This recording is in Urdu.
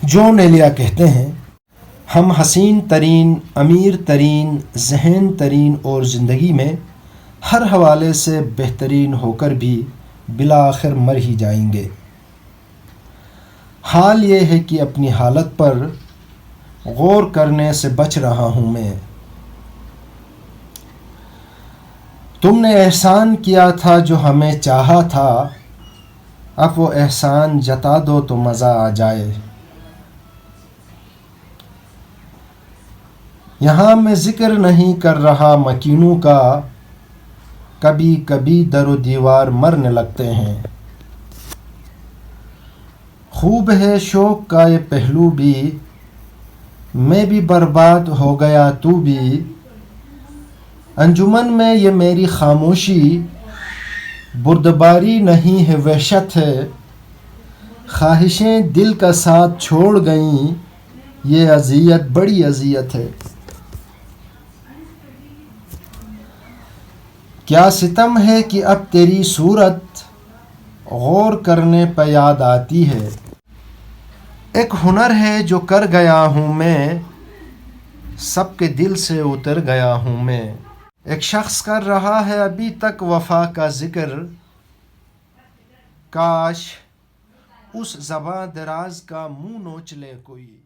جون ایلیا کہتے ہیں، ہم حسین ترین، امیر ترین، ذہین ترین اور زندگی میں ہر حوالے سے بہترین ہو کر بھی بالآخر مر ہی جائیں گے۔ حال یہ ہے کہ اپنی حالت پر غور کرنے سے بچ رہا ہوں میں۔ تم نے احسان کیا تھا جو ہمیں چاہا تھا، اب وہ احسان جتا دو تو مزہ آ جائے۔ یہاں میں ذکر نہیں کر رہا مکینوں کا، کبھی کبھی در و دیوار مرنے لگتے ہیں۔ خوب ہے شوق کا یہ پہلو بھی، میں بھی برباد ہو گیا تو بھی۔ انجمن میں یہ میری خاموشی، بردباری نہیں ہے وحشت ہے۔ خواہشیں دل کا ساتھ چھوڑ گئیں، یہ اذیت بڑی اذیت ہے۔ کیا ستم ہے کہ اب تیری صورت غور کرنے پہ یاد آتی ہے۔ ایک ہنر ہے جو کر گیا ہوں میں، سب کے دل سے اتر گیا ہوں میں۔ ایک شخص کر رہا ہے ابھی تک وفا کا ذکر، کاش اس زباں دراز کا منہ نوچ لے کوئی۔